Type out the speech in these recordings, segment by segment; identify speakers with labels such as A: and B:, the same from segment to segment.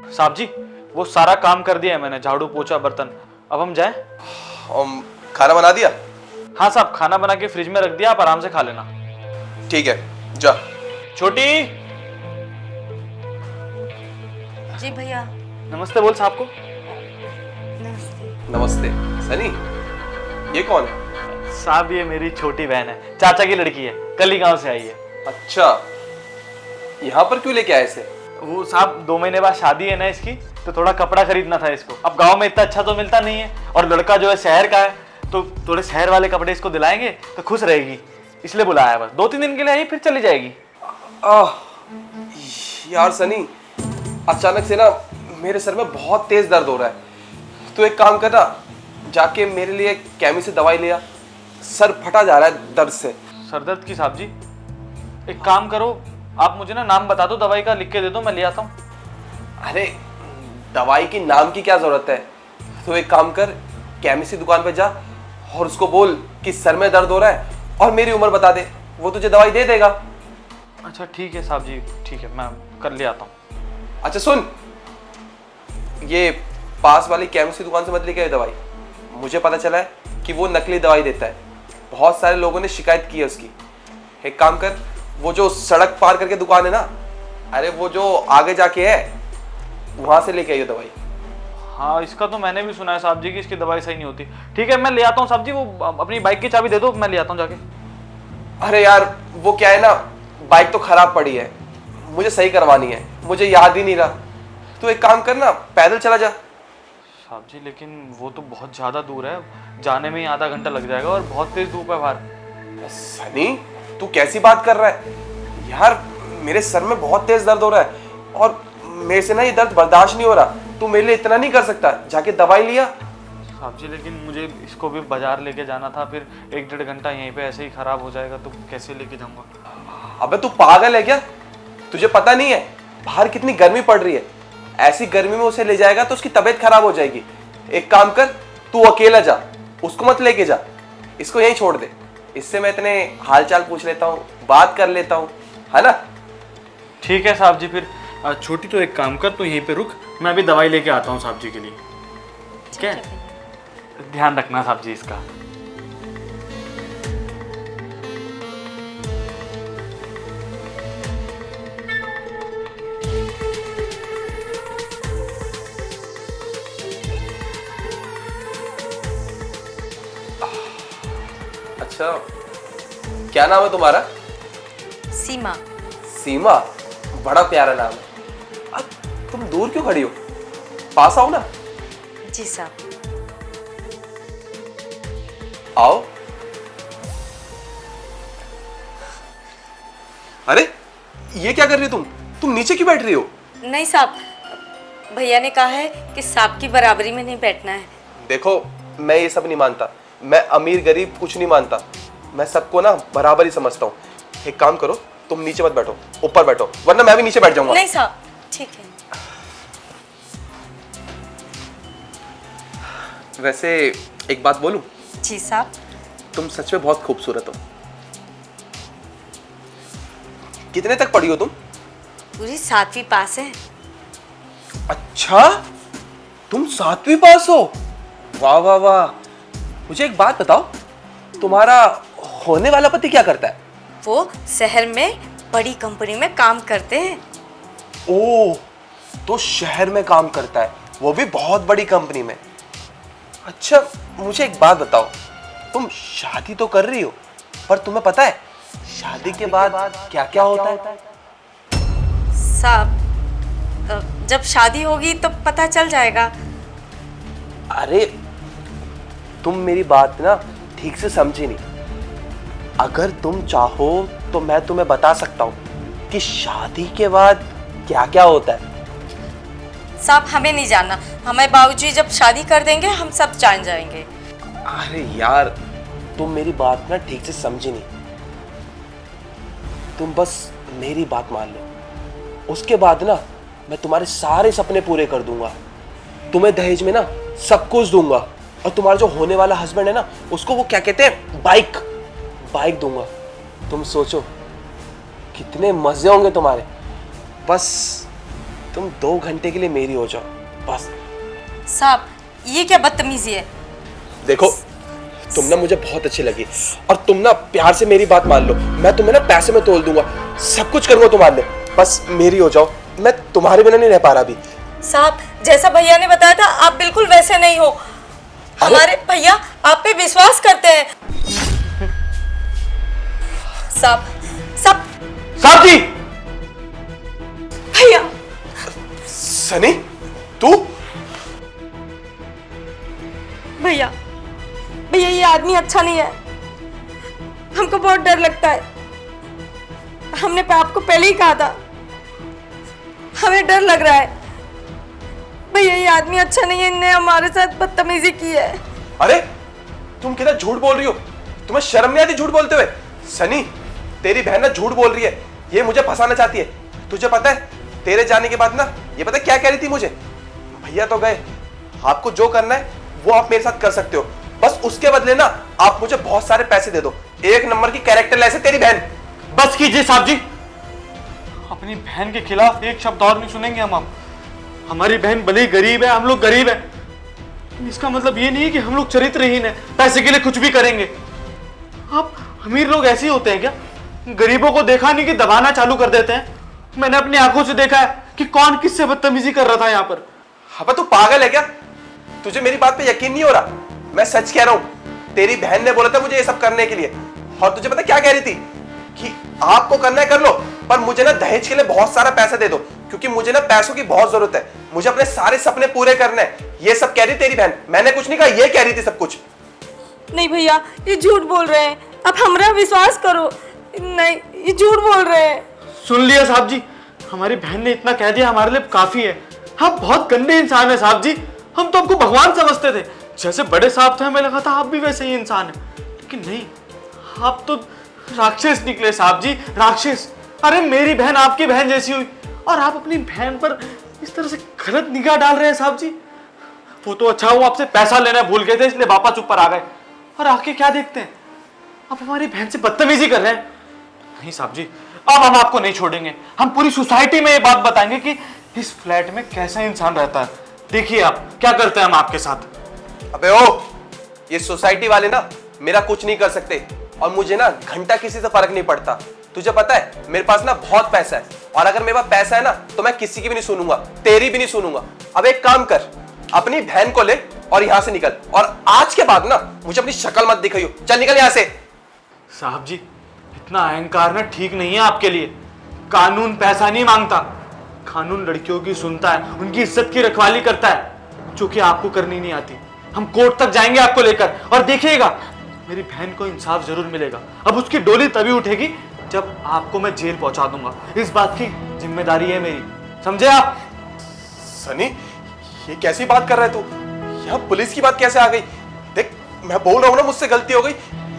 A: साहब जी, वो सारा काम कर दिया है मैंने, झाड़ू पोछा बर्तन। अब हम जाएं?
B: खाना बना दिया?
A: हाँ साहब, खाना बना के फ्रिज में रख दिया, आप आराम से खा लेना।
B: ठीक है, जा।
A: छोटी,
C: जी भैया।
A: नमस्ते बोल साहब को।
C: नमस्ते।
B: नमस्ते। सनी, ये कौन है?
A: साहब ये मेरी छोटी बहन है, चाचा की लड़की है, कल ही गांव से आई है।
B: अच्छा, यहाँ पर क्यों लेके आए इसे?
A: वो साहब 2 महीने बाद शादी है ना इसकी, तो थोड़ा कपड़ा खरीदना था इसको। अब गांव में इतना अच्छा तो मिलता नहीं है, और लड़का जो है शहर का है, तो थोड़े शहर वाले कपड़े इसको दिलाएंगे तो खुश रहेगी, इसलिए बुलाया है। बस 2-3 दिन के लिए आई, फिर चली जाएगी।
B: यार सनी, अचानक से ना मेरे सर में बहुत तेज दर्द हो रहा है। तो एक काम करना, जाके मेरे लिए कैमी से दवाई ले आ। सर फटा जा रहा है दर्द से।
A: सरदर्द की साहब जी, एक काम करो, आप मुझे ना नाम बता दो दवाई का, लिख के दे दो, मैं ले आता हूँ।
B: अरे दवाई की नाम की क्या जरूरत है? तो एक काम कर, केमिस्ट की दुकान पे जा और उसको बोल कि सर में दर्द हो रहा है और मेरी उम्र बता दे, वो तुझे दवाई दे देगा।
A: अच्छा ठीक है साहब जी, ठीक है, मैं कर ले आता हूँ।
B: अच्छा सुन, ये पास वाली केमिस्ट की दुकान से मत लेके आए दवाई। मुझे पता चला है कि वो नकली दवाई देता है, बहुत सारे लोगों ने शिकायत की है उसकी। एक काम कर, वो जो सड़क पार करके दुकान है ना, अरे वो जो आगे जाके है, वहां से लेके आइए दवाई।
A: हाँ, इसका तो मैंने भी सुना है साहब जी कि इसकी दवाई सही नहीं होती। ठीक है, मैं ले आता हूँ साहब जी, वो अपनी बाइक की चाबी दे दो, मैं ले आता हूँ जाके।
B: अरे यार वो क्या है ना, बाइक तो खराब पड़ी है, मुझे सही करवानी है, मुझे याद ही नहीं रहा। तो एक काम कर ना, पैदल चला जा।
A: साहब जी लेकिन वो तो बहुत ज़्यादा दूर है, जाने में ही आधा घंटा लग जाएगा, और बहुत तेज धूप है बाहर।
B: सनी, तू कैसी बात कर रहा है यार? मेरे सर में बहुत तेज दर्द हो रहा है और मेरे से ना ये दर्द बर्दाश्त नहीं हो रहा। तू मेरे लिए इतना नहीं कर सकता? जाके दवाई लिया।
A: साहब जी लेकिन मुझे इसको भी बाजार लेके जाना था, फिर 1-1.5 घंटा यहीं पे ऐसे ही खराब हो जाएगा, तो कैसे लेके जाऊंगा?
B: अबे तू पागल है क्या? तुझे पता नहीं है बाहर कितनी गर्मी पड़ रही है? ऐसी गर्मी में उसे ले जाएगा तो उसकी तबीयत खराब हो जाएगी। एक काम कर, तू अकेला जा, उसको मत लेके जा, इसको यहीं छोड़ दे। इससे मैं इतने हालचाल पूछ लेता हूँ, बात कर लेता हूँ, है ना?
A: ठीक है साहब जी, फिर छोटी तो एक काम कर, तू यहीं पे रुक, मैं अभी दवाई लेके आता हूँ साहब जी के लिए। ठीक है, ध्यान रखना साहब जी इसका।
B: अच्छा, क्या नाम है तुम्हारा?
C: सीमा।
B: सीमा, बड़ा प्यारा नाम है। अब तुम दूर क्यों खड़ी हो? पास आओ ना।
C: जी साहब।
B: आओ। अरे ये क्या कर रही हो तुम नीचे क्यों बैठ रही हो?
C: नहीं साहब, भैया ने कहा है कि सांप की बराबरी में नहीं बैठना है।
B: देखो, मैं ये सब नहीं मानता, मैं अमीर गरीब कुछ नहीं मानता, मैं सबको ना बराबर ही समझता हूँ। एक काम करो, तुम नीचे मत बैठो, ऊपर बैठो, वरना मैं भी नीचे बैठ जाऊंगा।
C: नहीं साहब, ठीक है।
B: वैसे एक बात बोलूं?
C: जी साहब।
B: तुम सच में बहुत खूबसूरत हो। कितने तक पढ़ी हो तुम?
C: पूरी 7वीं पास है।
B: अच्छा, तुम 7वीं पास हो? वाह वाह वाह। मुझे एक बात बताओ, तुम्हारा होने वाला पति क्या करता है?
C: वो शहर में बड़ी कंपनी में काम करते हैं।
B: ओह, तो शहर में काम करता है, वो भी बहुत बड़ी कंपनी में। अच्छा, मुझे एक बात बताओ, तुम शादी तो कर रही हो, पर तुम्हें पता है शादी के बाद क्या क्या होता है?
C: साहब, जब शादी होगी तो पता चल जाएगा।
B: अरे तुम मेरी बात ना ठीक से समझी नहीं। अगर तुम चाहो तो मैं तुम्हें बता सकता हूँ कि शादी के बाद क्या क्या होता है।
C: साहब हमें नहीं जानना, हमें बाबूजी जब शादी कर देंगे हम सब जान जाएंगे।
B: अरे यार, तुम मेरी बात ना ठीक से समझी नहीं। तुम बस मेरी बात मान लो, उसके बाद ना मैं तुम्हारे सारे सपने पूरे कर दूंगा। तुम्हें दहेज में ना सब कुछ दूंगा, और तुम्हारा जो होने वाला हस्बैंड है ना, उसको वो क्या कहते हैं, बाइक दूंगा। तुम सोचो कितने मजे होंगे तुम्हारे। बस तुम 2 घंटे के लिए मेरी हो जाओ बस।
C: साहब ये क्या बदतमीजी है।
B: देखो तुम ना मुझे बहुत अच्छी लगी और तुम ना प्यार से मेरी बात मान लो, मैं तुम्हें ना पैसे में तोल दूंगा, सब कुछ करूंगा तुम्हारे लिए, बस मेरी हो जाओ। मैं तुम्हारे बिना नहीं रह पा रहा अभी।
C: साहब जैसा भैया ने बताया था आप बिल्कुल वैसे नहीं हो। हमारे भैया आप पे विश्वास करते हैं। साहब साहब
A: साहब जी,
C: भैया
B: सनी तू?
C: भैया भैया ये आदमी अच्छा नहीं है, हमको बहुत डर लगता है। हमने आपको पहले ही कहा था, हमें डर लग रहा है। भैया ये आदमी अच्छा नहीं है, इनने हमारे साथ बदतमीजी की है।
B: अरे तुम कितना झूठ बोल रही हो, तुम्हें शर्म नहीं आती झूठ बोलते हुए? सनी तेरी बहन ना झूठ बोल रही है, ये मुझे फंसाना चाहती है। तुझे पता है तेरे जाने के बाद ना ये पता है क्या कह रही थी मुझे? भैया तो गए, आपको जो करना है वो आप मेरे साथ कर सकते हो, बस उसके बदले ना आप मुझे बहुत सारे पैसे दे दो। 1 नंबर की कैरेक्टर लेस है तेरी बहन।
A: बस कीजिए साहब जी, अपनी बहन के खिलाफ एक शब्द और नहीं सुनेंगे हम अब। हमारी बहन भले ही गरीब है, हम लोग गरीब है, इसका मतलब ये नहीं है कि हम लोग चरित्रहीन है, पैसे के लिए कुछ भी करेंगे। आप अमीर लोग ऐसे ही होते हैं क्या? गरीबों को देखा नहीं कि दबाना चालू कर देते हैं। मैंने अपनी आंखों से देखा है कि कौन किससे बदतमीजी कर रहा था यहाँ पर।
B: अबे तू पागल है क्या? तुझे मेरी बात पे यकीन नहीं हो रहा? मैं सच कह रहा हूं, तेरी बहन ने बोला था मुझे ये सब करने के लिए, और तुझे पता क्या कह रही थी कि आपको करना है कर लो, पर मुझे ना दहेज के लिए बहुत सारा पैसा दे दो, क्योंकि मुझे ना पैसों की बहुत जरूरत है, मुझे अपने सारे सपने पूरे करने हैं। ये सब कह रही तेरी बहन, मैंने कुछ नहीं कहा, ये कह रही थी सब कुछ।
C: नहीं भैया ये झूठ बोल रहे हैं, अब हमरा विश्वास करो। नहीं ये झूठ बोल रहे हैं।
A: सुन लिया साहब जी, हमारी बहन ने इतना कह दिया हमारे लिए काफी है। हम बहुत गंदे इंसान है साहब जी, हम तो आपको भगवान समझते थे। जैसे बड़े साहब थे हमें लगा था आप भी वैसे ही इंसान है, लेकिन नहीं, आप तो राक्षस निकले साहब जी, राक्षस। अरे मेरी बहन आपकी बहन जैसी हुई और आप अपनी बहन पर इस तरह से गलत निगाह डाल रहे हैं साहब जी। वो तो अच्छा हुआ आपसे पैसा लेना भूल गए थे, इसलिए वापस ऊपर आ गए, और आके क्या देखते हैं आप हमारी बहन से बदतमीजी कर रहे हैं। नहीं साहब जी, अब हम आपको नहीं छोड़ेंगे, हम पूरी सोसाइटी में ये बात बताएंगे कि इस फ्लैट में कैसा इंसान रहता है। देखिए आप क्या करते हैं हम आपके साथ।
B: अबे ओ, ये सोसाइटी वाले ना मेरा कुछ नहीं कर सकते, और मुझे ना घंटा किसी से फर्क नहीं पड़ता। तुझे पता है मेरे पास ना बहुत पैसा है, और अगर मेरे पास पैसा है ना तो मैं किसी की भी नहीं सुनूंगा, तेरी भी नहीं सुनूंगा। अब एक काम कर, अपनी बहन को ले और यहां से निकल, और आज के बाद ना मुझे अपनी शक्ल मत दिखाइयो, चल निकल यहां से।
A: साहब जी इतना अहंकार ना ठीक नहीं है आपके लिए। कानून पैसा नहीं मांगता, कानून लड़कियों की सुनता है, उनकी इज्जत की रखवाली करता है, जो कि आपको करनी नहीं आती। हम कोर्ट तक जाएंगे आपको लेकर, और देखिएगा मेरी बहन को इंसाफ जरूर मिलेगा। अब उसकी डोली तभी उठेगी जब आपको मैं जेल पहुंचा दूंगा, इस बात की जिम्मेदारी है मेरी, समझे आप?
B: सनी ये कैसी बात कर रहा है तू? यहाँ पुलिस की बात कैसे आ गई? देख मैं बोल रहा हूँ ना मुझसे गलती हो गई,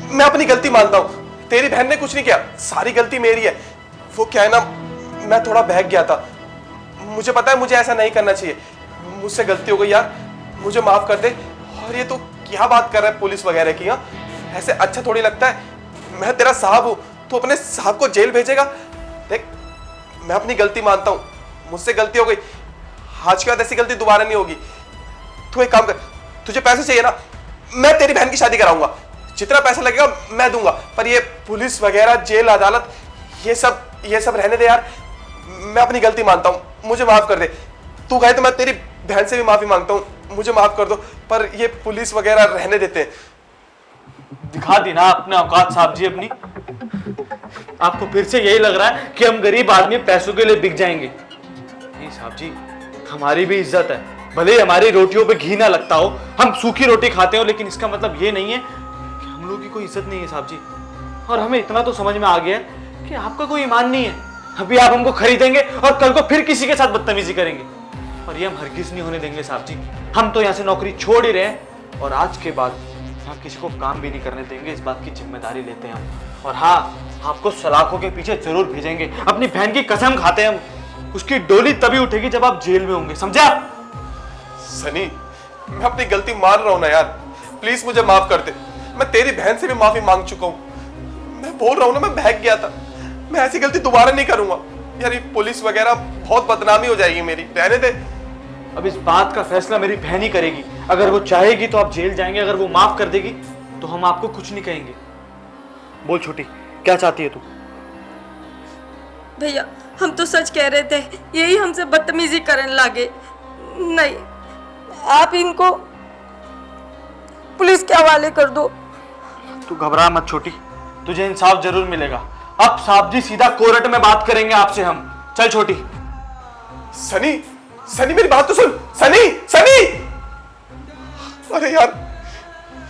B: मैं अपनी गलती मानता हूँ। तेरी बहन ने कुछ नहीं किया, सारी गलती मेरी है। वो क्या है ना, मैं थोड़ा बहक गया था, मुझे पता है मुझे ऐसा नहीं करना चाहिए, मुझसे गलती हो गई यार, मुझे माफ कर दे। और ये तो क्या बात कर रहा है पुलिस वगैरह की? हाँ ऐसे अच्छा थोड़ी लगता है, मैं तेरा साहब हूँ, तू अपने साहब को जेल भेजेगा? देख मैं अपनी गलती मानता हूँ, मुझसे गलती हो गई, आज के बाद ऐसी गलती दोबारा नहीं होगी। तू एक काम कर, तुझे पैसे चाहिए ना, मैं तेरी बहन की शादी कराऊंगा, जितना पैसा लगेगा मैं दूंगा, पर ये पुलिस वगैरह जेल अदालत ये सब रहने दे यार। मैं अपनी गलती मानता हूँ, मुझे माफ कर दे। तू कहे तो मैं तेरी बहन से भी माफी मांगता हूँ, मुझे माफ कर दो, पर ये पुलिस वगैरह रहने देते हैं।
A: दिखा दी ना आपने औकात साहब जी अपनी। आपको फिर से यही लग रहा है कि हम गरीब आदमी पैसों के लिए बिक जाएंगे। नहीं साहब जी, हमारी भी इज्जत है, भले ही हमारी रोटियों पे घी ना लगता हो, हम सूखी रोटी खाते हो, लेकिन इसका मतलब ये नहीं है कि हम लोगों की कोई इज्जत नहीं है साहब जी। और हमें इतना तो समझ में आ गया है कि आपका कोई ईमान नहीं है। अभी आप हमको खरीदेंगे और कल को फिर किसी के साथ बदतमीजी करेंगे, और ये हम हरगिज नहीं होने देंगे साहब जी। हम तो यहाँ से नौकरी छोड़ ही रहे हैं, और आज के बाद हम किसी को काम भी नहीं करने देंगे, इस बात की जिम्मेदारी लेते हैं हम। और हाँ, आपको सलाखों के पीछे जरूर भेजेंगे, अपनी बहन की कसम खाते हैं हम। उसकी डोली तभी उठेगी जब आप जेल में होंगे, समझे आप?
B: सनी मैं अपनी गलती मान रहा हूं ना यार, प्लीज मुझे माफ कर दे। मैं तेरी बहन से भी माफी मांग चुका हूं, मैं बोल रहा हूं ना मैं बहक गया था, मैं ऐसी गलती दोबारा नहीं करूंगा। यार ये पुलिस वगैरह बहुत बदनामी हो जाएगी मेरी, रहने दे।
A: अब इस बात का फैसला मेरी बहन ही करेगी। अगर वो चाहेगी तो आप जेल जाएंगे, अगर वो माफ कर देगी तो हम आपको कुछ नहीं कहेंगे। बोल छोटी, क्या चाहती है तू?
C: भैया हम तो सच कह रहे थे, यही हमसे बदतमीजी करने लगे। नहीं, आप इनको पुलिस के हवाले कर दो।
A: तू घबरा मत छोटी, तुझे इंसाफ जरूर मिलेगा। अब साहब जी सीधा कोर्ट में बात करेंगे आपसे हम। चल छोटी।
B: सनी, सनी मेरी बात तो सुन। सनी, सनी! अरे यार,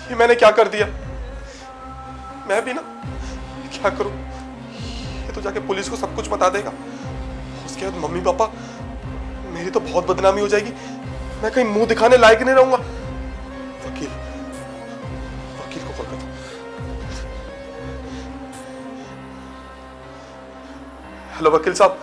B: ये मैंने क्या कर दिया? मैं भी ना क्या करूं? ये तो जाके पुलिस को सब कुछ बता देगा। उसके बाद मम्मी पापा, मेरी तो बहुत बदनामी हो जाएगी। मैं कहीं मुंह दिखाने लायक नहीं रहूंगा। वकील, वकील को कॉल करता हूं। हेलो वकील साहब,